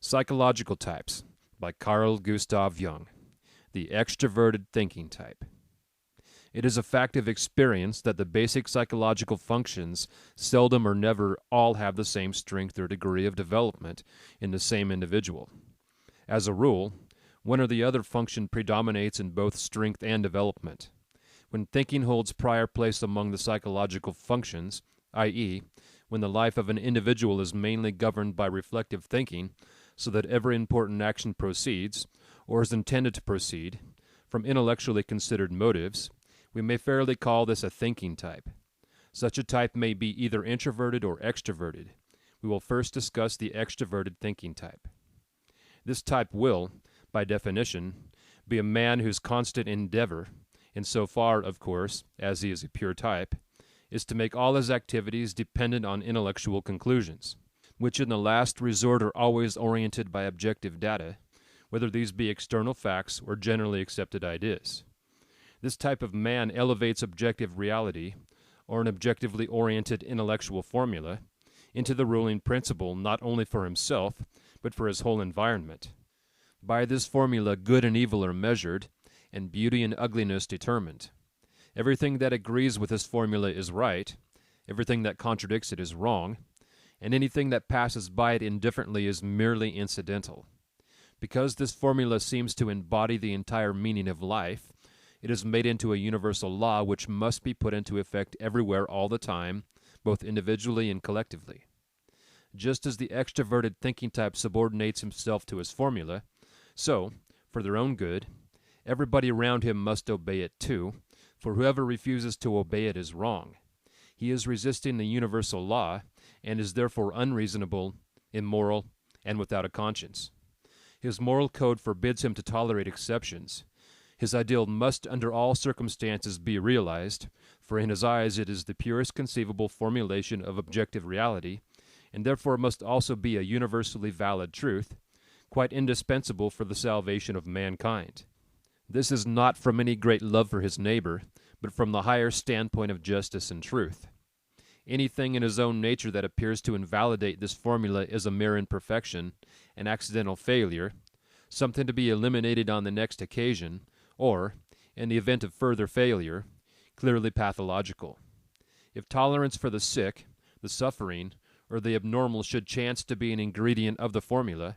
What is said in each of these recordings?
Psychological Types by Carl Gustav Jung. The extroverted thinking type. It is a fact of experience that the basic psychological functions seldom or never all have the same strength or degree of development in the same individual. As a rule, one or the other function predominates in both strength and development. When thinking holds prior place among the psychological functions, i.e., when the life of an individual is mainly governed by reflective thinking, so that every important action proceeds, or is intended to proceed, from intellectually considered motives, we may fairly call this a thinking type. Such a type may be either introverted or extroverted. We will first discuss the extroverted thinking type. This type will, by definition, be a man whose constant endeavor, insofar, of course, as he is a pure type, is to make all his activities dependent on intellectual conclusions, which in the last resort are always oriented by objective data, whether these be external facts or generally accepted ideas. This type of man elevates objective reality, or an objectively oriented intellectual formula, into the ruling principle not only for himself, but for his whole environment. By this formula good and evil are measured, and beauty and ugliness determined. Everything that agrees with this formula is right, everything that contradicts it is wrong, and anything that passes by it indifferently is merely incidental. Because this formula seems to embody the entire meaning of life, it is made into a universal law which must be put into effect everywhere all the time, both individually and collectively. Just as the extroverted thinking type subordinates himself to his formula, so, for their own good, everybody around him must obey it too, for whoever refuses to obey it is wrong. He is resisting the universal law, and is therefore unreasonable, immoral, and without a conscience. His moral code forbids him to tolerate exceptions. His ideal must under all circumstances be realized, for in his eyes it is the purest conceivable formulation of objective reality, and therefore must also be a universally valid truth, quite indispensable for the salvation of mankind. This is not from any great love for his neighbor, but from the higher standpoint of justice and truth. Anything in his own nature that appears to invalidate this formula is a mere imperfection, an accidental failure, something to be eliminated on the next occasion, or, in the event of further failure, clearly pathological. If tolerance for the sick, the suffering, or the abnormal should chance to be an ingredient of the formula,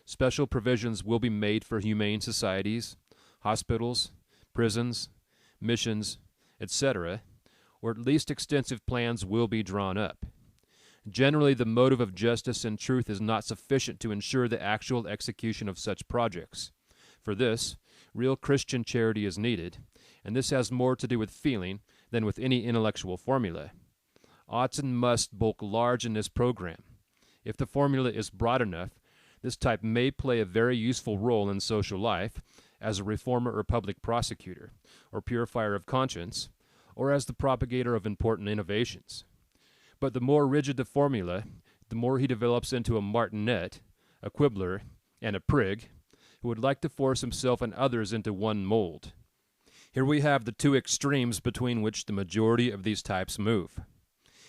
special provisions will be made for humane societies, hospitals, prisons, missions, etc., or at least extensive plans will be drawn up. Generally, the motive of justice and truth is not sufficient to ensure the actual execution of such projects. For this, real Christian charity is needed, and this has more to do with feeling than with any intellectual formula. Oughts and musts bulk large in this program. If the formula is broad enough, this type may play a very useful role in social life, as a reformer or public prosecutor, or purifier of conscience, or as the propagator of important innovations. But the more rigid the formula, the more he develops into a martinet, a quibbler, and a prig, who would like to force himself and others into one mold. Here we have the two extremes between which the majority of these types move.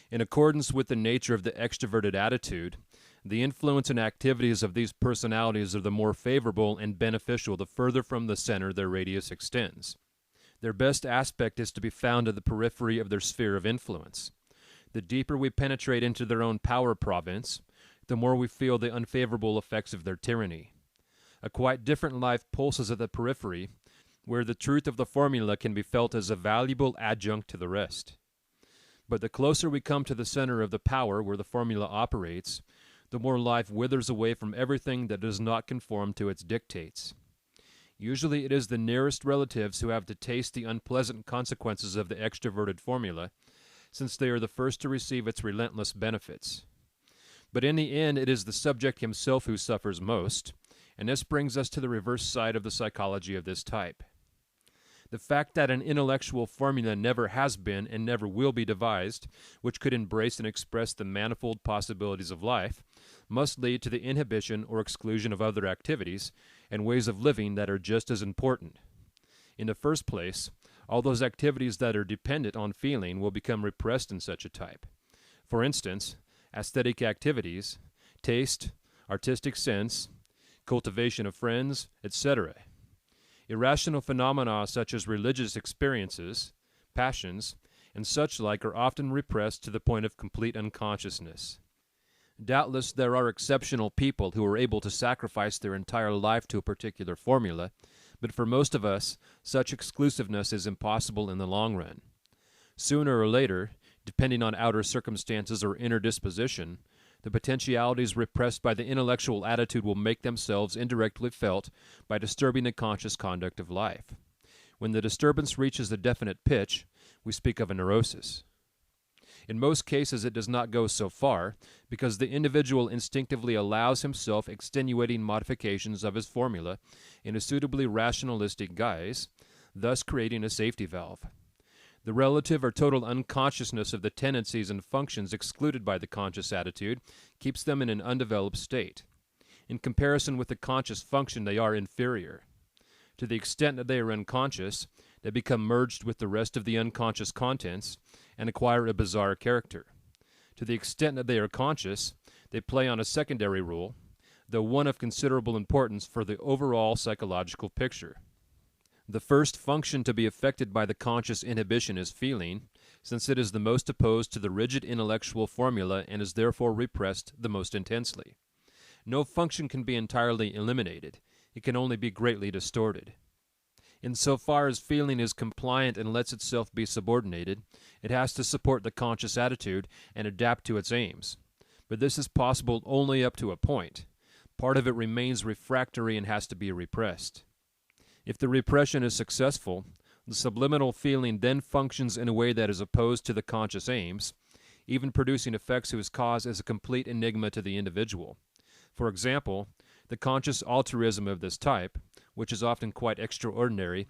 In accordance with the nature of the extroverted attitude, the influence and activities of these personalities are the more favorable and beneficial the further from the center their radius extends. Their best aspect is to be found at the periphery of their sphere of influence. The deeper we penetrate into their own power province, the more we feel the unfavorable effects of their tyranny. A quite different life pulses at the periphery, where the truth of the formula can be felt as a valuable adjunct to the rest. But the closer we come to the center of the power where the formula operates, the more life withers away from everything that does not conform to its dictates. Usually it is the nearest relatives who have to taste the unpleasant consequences of the extroverted formula, since they are the first to receive its relentless benefits. But in the end it is the subject himself who suffers most, and this brings us to the reverse side of the psychology of this type. The fact that an intellectual formula never has been and never will be devised, which could embrace and express the manifold possibilities of life, must lead to the inhibition or exclusion of other activities and ways of living that are just as important. In the first place, all those activities that are dependent on feeling will become repressed in such a type. For instance, aesthetic activities, taste, artistic sense, cultivation of friends, etc. Irrational phenomena such as religious experiences, passions, and such like are often repressed to the point of complete unconsciousness. Doubtless there are exceptional people who are able to sacrifice their entire life to a particular formula, but for most of us, such exclusiveness is impossible in the long run. Sooner or later, depending on outer circumstances or inner disposition, the potentialities repressed by the intellectual attitude will make themselves indirectly felt by disturbing the conscious conduct of life. When the disturbance reaches a definite pitch, we speak of a neurosis. In most cases, it does not go so far, because the individual instinctively allows himself extenuating modifications of his formula in a suitably rationalistic guise, thus creating a safety valve. The relative or total unconsciousness of the tendencies and functions excluded by the conscious attitude keeps them in an undeveloped state. In comparison with the conscious function, they are inferior. To the extent that they are unconscious, they become merged with the rest of the unconscious contents and acquire a bizarre character. To the extent that they are conscious, they play on a secondary role, though one of considerable importance for the overall psychological picture. The first function to be affected by the conscious inhibition is feeling, since it is the most opposed to the rigid intellectual formula and is therefore repressed the most intensely. No function can be entirely eliminated. It can only be greatly distorted. Insofar as feeling is compliant and lets itself be subordinated, it has to support the conscious attitude and adapt to its aims. But this is possible only up to a point. Part of it remains refractory and has to be repressed. If the repression is successful, the subliminal feeling then functions in a way that is opposed to the conscious aims, even producing effects whose cause is a complete enigma to the individual. For example, the conscious altruism of this type, which is often quite extraordinary,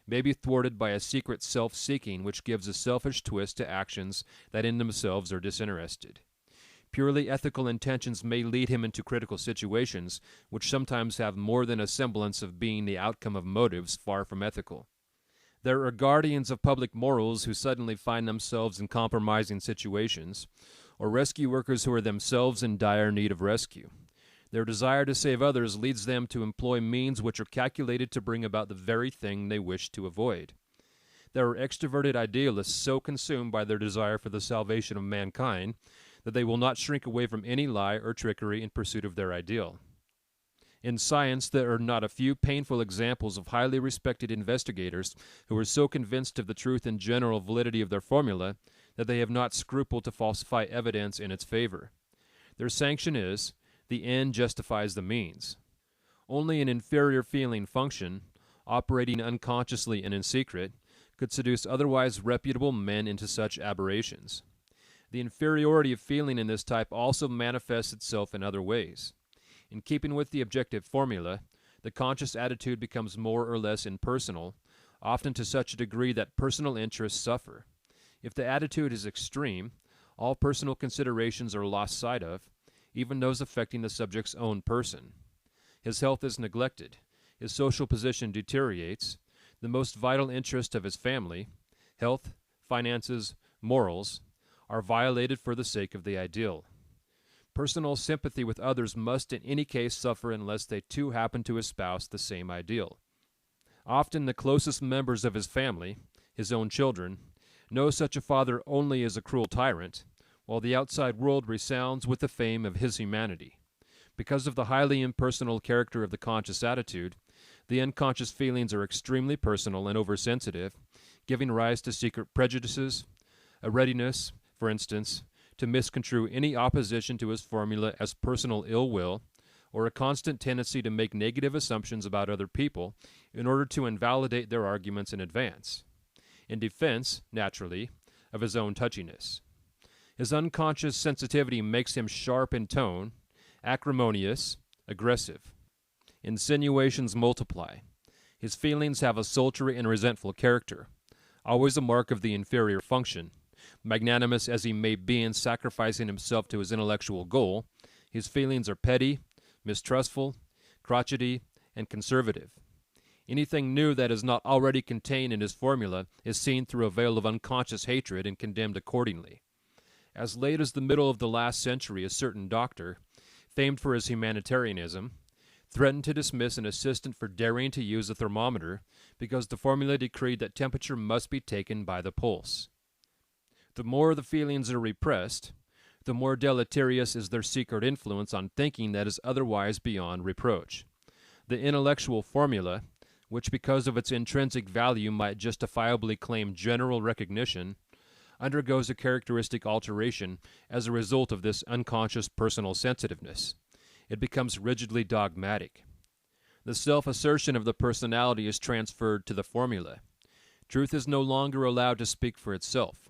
may be thwarted by a secret self-seeking which gives a selfish twist to actions that in themselves are disinterested. Purely ethical intentions may lead him into critical situations which sometimes have more than a semblance of being the outcome of motives far from ethical. There are guardians of public morals who suddenly find themselves in compromising situations, or rescue workers who are themselves in dire need of rescue. Their desire to save others leads them to employ means which are calculated to bring about the very thing they wish to avoid. There are extroverted idealists so consumed by their desire for the salvation of mankind that they will not shrink away from any lie or trickery in pursuit of their ideal. In science, there are not a few painful examples of highly respected investigators who are so convinced of the truth and general validity of their formula that they have not scrupled to falsify evidence in its favor. Their sanction is, the end justifies the means. Only an inferior feeling function, operating unconsciously and in secret, could seduce otherwise reputable men into such aberrations. The inferiority of feeling in this type also manifests itself in other ways. In keeping with the objective formula, the conscious attitude becomes more or less impersonal, often to such a degree that personal interests suffer. If the attitude is extreme, all personal considerations are lost sight of, even those affecting the subject's own person. His health is neglected, his social position deteriorates, the most vital interest of his family, health, finances, morals, are violated for the sake of the ideal. Personal sympathy with others must in any case suffer unless they too happen to espouse the same ideal. Often the closest members of his family, his own children, know such a father only as a cruel tyrant, while the outside world resounds with the fame of his humanity. Because of the highly impersonal character of the conscious attitude, the unconscious feelings are extremely personal and oversensitive, giving rise to secret prejudices, a readiness, for instance, to misconstrue any opposition to his formula as personal ill will, or a constant tendency to make negative assumptions about other people in order to invalidate their arguments in advance, in defense, naturally, of his own touchiness. His unconscious sensitivity makes him sharp in tone, acrimonious, aggressive. Insinuations multiply. His feelings have a sultry and resentful character, always a mark of the inferior function. Magnanimous as he may be in sacrificing himself to his intellectual goal, his feelings are petty, mistrustful, crotchety, and conservative. Anything new that is not already contained in his formula is seen through a veil of unconscious hatred and condemned accordingly. As late as the middle of the last century, a certain doctor, famed for his humanitarianism, threatened to dismiss an assistant for daring to use a thermometer because the formula decreed that temperature must be taken by the pulse. The more the feelings are repressed, the more deleterious is their secret influence on thinking that is otherwise beyond reproach. The intellectual formula, which because of its intrinsic value might justifiably claim general recognition, undergoes a characteristic alteration as a result of this unconscious personal sensitiveness. It becomes rigidly dogmatic. The self-assertion of the personality is transferred to the formula. Truth is no longer allowed to speak for itself.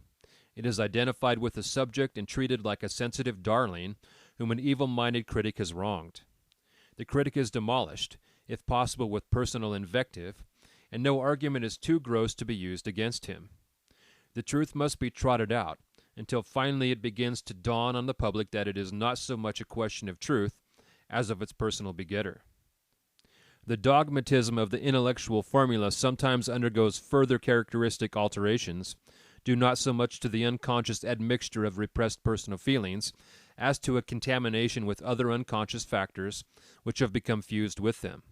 It is identified with the subject and treated like a sensitive darling whom an evil-minded critic has wronged. The critic is demolished, if possible with personal invective, and no argument is too gross to be used against him. The truth must be trotted out, until finally it begins to dawn on the public that it is not so much a question of truth as of its personal begetter. The dogmatism of the intellectual formula sometimes undergoes further characteristic alterations, due not so much to the unconscious admixture of repressed personal feelings as to a contamination with other unconscious factors which have become fused with them.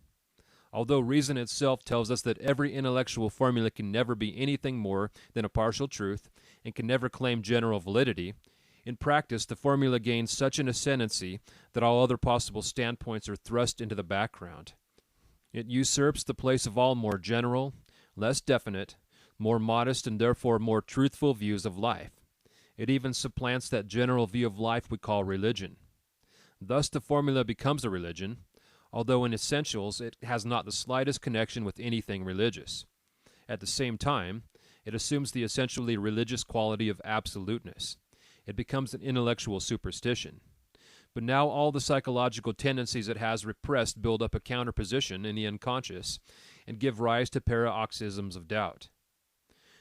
Although reason itself tells us that every intellectual formula can never be anything more than a partial truth and can never claim general validity, in practice the formula gains such an ascendancy that all other possible standpoints are thrust into the background. It usurps the place of all more general, less definite, more modest and therefore more truthful views of life. It even supplants that general view of life we call religion. Thus the formula becomes a religion, although in essentials it has not the slightest connection with anything religious. At the same time, it assumes the essentially religious quality of absoluteness. It becomes an intellectual superstition. But now all the psychological tendencies it has repressed build up a counterposition in the unconscious and give rise to paroxysms of doubt.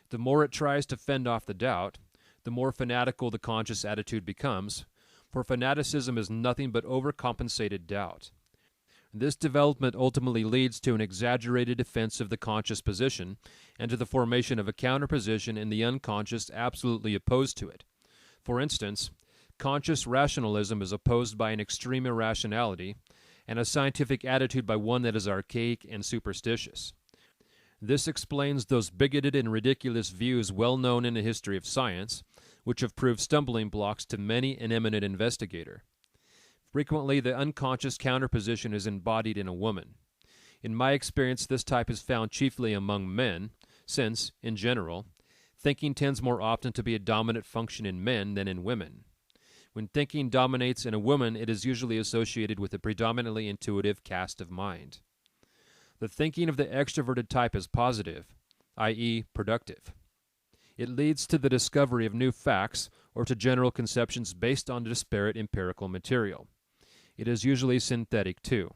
The more it tries to fend off the doubt, the more fanatical the conscious attitude becomes, for fanaticism is nothing but overcompensated doubt. This development ultimately leads to an exaggerated defense of the conscious position and to the formation of a counterposition in the unconscious absolutely opposed to it. For instance, conscious rationalism is opposed by an extreme irrationality, and a scientific attitude by one that is archaic and superstitious. This explains those bigoted and ridiculous views well known in the history of science, which have proved stumbling blocks to many an eminent investigator. Frequently, the unconscious counterposition is embodied in a woman. In my experience, this type is found chiefly among men, since, in general, thinking tends more often to be a dominant function in men than in women. When thinking dominates in a woman, it is usually associated with a predominantly intuitive cast of mind. The thinking of the extroverted type is positive, i.e., productive. It leads to the discovery of new facts or to general conceptions based on disparate empirical material. It is usually synthetic too.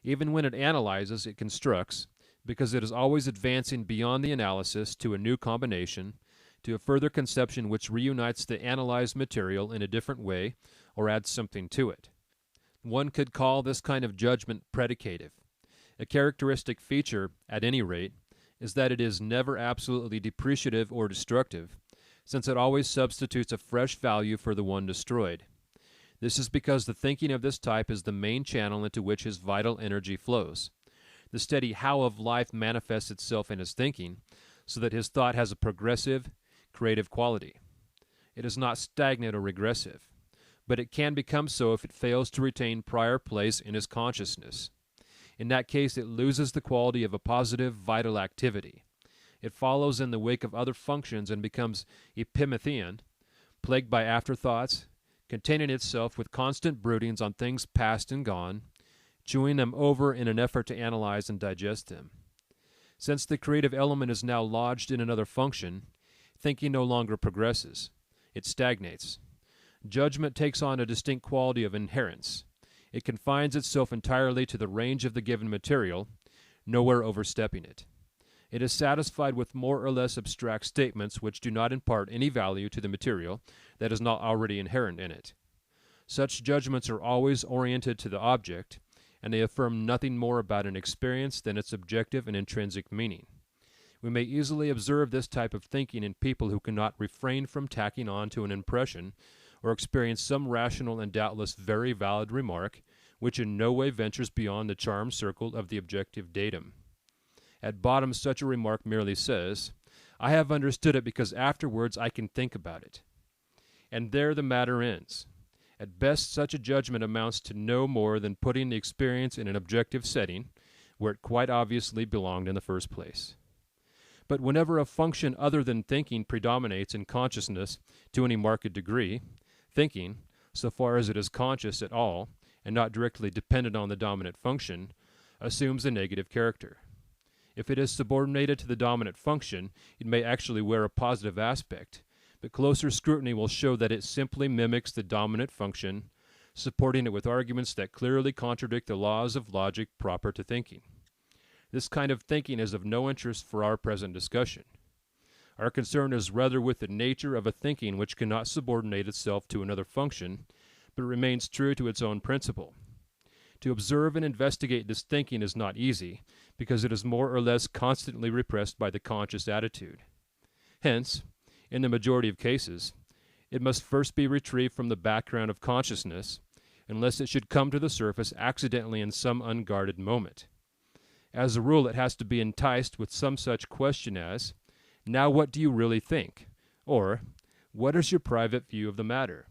Even when it analyzes, it constructs, because it is always advancing beyond the analysis to a new combination, to a further conception which reunites the analyzed material in a different way or adds something to it. One could call this kind of judgment predicative. A characteristic feature, at any rate, is that it is never absolutely depreciative or destructive, since it always substitutes a fresh value for the one destroyed. This is because the thinking of this type is the main channel into which his vital energy flows. The steady how of life manifests itself in his thinking, so that his thought has a progressive, creative quality. It is not stagnant or regressive, but it can become so if it fails to retain prior place in his consciousness. In that case, it loses the quality of a positive, vital activity. It follows in the wake of other functions and becomes epimethean, plagued by afterthoughts, containing itself with constant broodings on things past and gone, chewing them over in an effort to analyze and digest them. Since the creative element is now lodged in another function, thinking no longer progresses. It stagnates. Judgment takes on a distinct quality of inherence. It confines itself entirely to the range of the given material, nowhere overstepping it. It is satisfied with more or less abstract statements which do not impart any value to the material that is not already inherent in it. Such judgments are always oriented to the object, and they affirm nothing more about an experience than its objective and intrinsic meaning. We may easily observe this type of thinking in people who cannot refrain from tacking on to an impression or experience some rational and doubtless very valid remark which in no way ventures beyond the charmed circle of the objective datum. At bottom, such a remark merely says, I have understood it because afterwards I can think about it. And there the matter ends. At best, such a judgment amounts to no more than putting the experience in an objective setting, where it quite obviously belonged in the first place. But whenever a function other than thinking predominates in consciousness to any marked degree, thinking, so far as it is conscious at all, and not directly dependent on the dominant function, assumes a negative character. If it is subordinated to the dominant function, it may actually wear a positive aspect, but closer scrutiny will show that it simply mimics the dominant function, supporting it with arguments that clearly contradict the laws of logic proper to thinking. This kind of thinking is of no interest for our present discussion. Our concern is rather with the nature of a thinking which cannot subordinate itself to another function, but remains true to its own principle. To observe and investigate this thinking is not easy, because it is more or less constantly repressed by the conscious attitude. Hence, in the majority of cases, it must first be retrieved from the background of consciousness, unless it should come to the surface accidentally in some unguarded moment. As a rule, it has to be enticed with some such question as, now what do you really think? Or, what is your private view of the matter?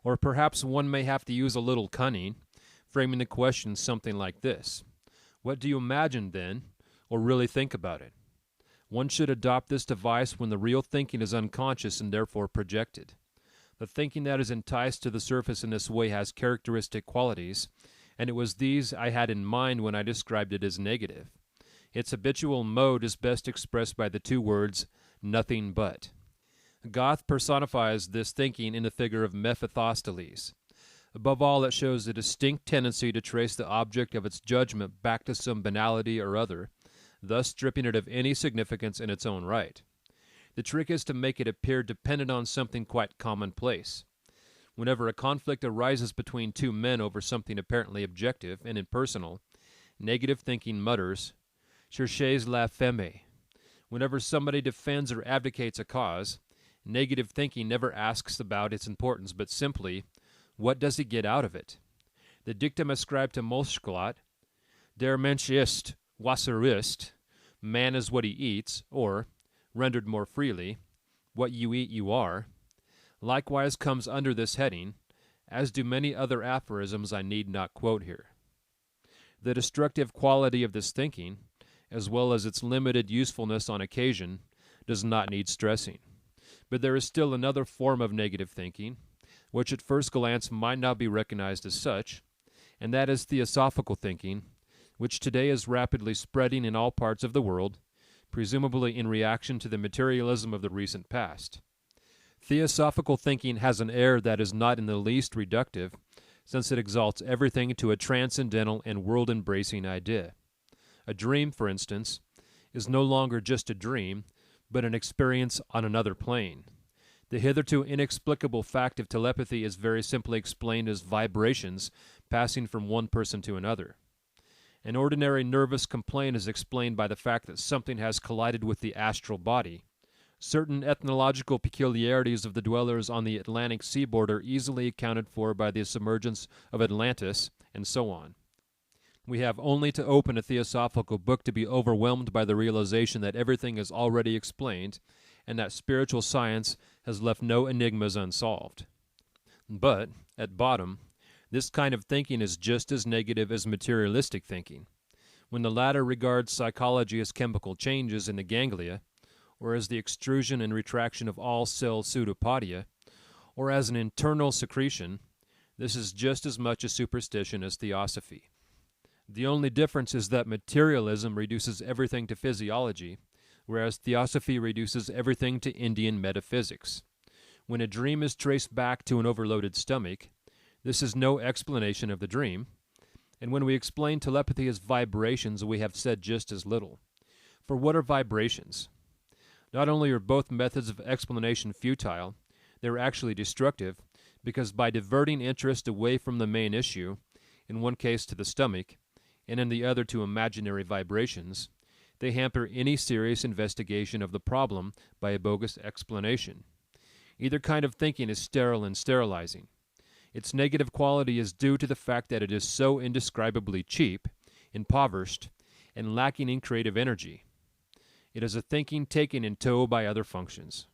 Or perhaps one may have to use a little cunning, framing the question something like this. What do you imagine, then, or really think about it? One should adopt this device when the real thinking is unconscious and therefore projected. The thinking that is enticed to the surface in this way has characteristic qualities, and it was these I had in mind when I described it as negative. Its habitual mode is best expressed by the two words, nothing but. Goethe personifies this thinking in the figure of Mephistopheles. Above all, it shows a distinct tendency to trace the object of its judgment back to some banality or other, thus stripping it of any significance in its own right. The trick is to make it appear dependent on something quite commonplace. Whenever a conflict arises between two men over something apparently objective and impersonal, negative thinking mutters, cherchez la femme. Whenever somebody defends or advocates a cause, negative thinking never asks about its importance, but simply, what does he get out of it? The dictum ascribed to Moschglat, der Mensch ist, was ist, man is what he eats, or, rendered more freely, what you eat you are, likewise comes under this heading, as do many other aphorisms I need not quote here. The destructive quality of this thinking, as well as its limited usefulness on occasion, does not need stressing. But there is still another form of negative thinking, which at first glance might not be recognized as such, and that is theosophical thinking, which today is rapidly spreading in all parts of the world, presumably in reaction to the materialism of the recent past. Theosophical thinking has an air that is not in the least reductive, since it exalts everything to a transcendental and world-embracing idea. A dream, for instance, is no longer just a dream, but an experience on another plane. The hitherto inexplicable fact of telepathy is very simply explained as vibrations passing from one person to another. An ordinary nervous complaint is explained by the fact that something has collided with the astral body. Certain ethnological peculiarities of the dwellers on the Atlantic seaboard are easily accounted for by the submergence of Atlantis, and so on. We have only to open a theosophical book to be overwhelmed by the realization that everything is already explained, and that spiritual science has left no enigmas unsolved. But, at bottom, this kind of thinking is just as negative as materialistic thinking. When the latter regards psychology as chemical changes in the ganglia, or as the extrusion and retraction of all cell pseudopodia, or as an internal secretion, this is just as much a superstition as theosophy. The only difference is that materialism reduces everything to physiology, whereas theosophy reduces everything to Indian metaphysics. When a dream is traced back to an overloaded stomach, this is no explanation of the dream, and when we explain telepathy as vibrations, we have said just as little. For what are vibrations? Not only are both methods of explanation futile, they are actually destructive, because by diverting interest away from the main issue, in one case to the stomach, and in the other to imaginary vibrations, they hamper any serious investigation of the problem by a bogus explanation. Either kind of thinking is sterile and sterilizing. Its negative quality is due to the fact that it is so indescribably cheap, impoverished, and lacking in creative energy. It is a thinking taken in tow by other functions.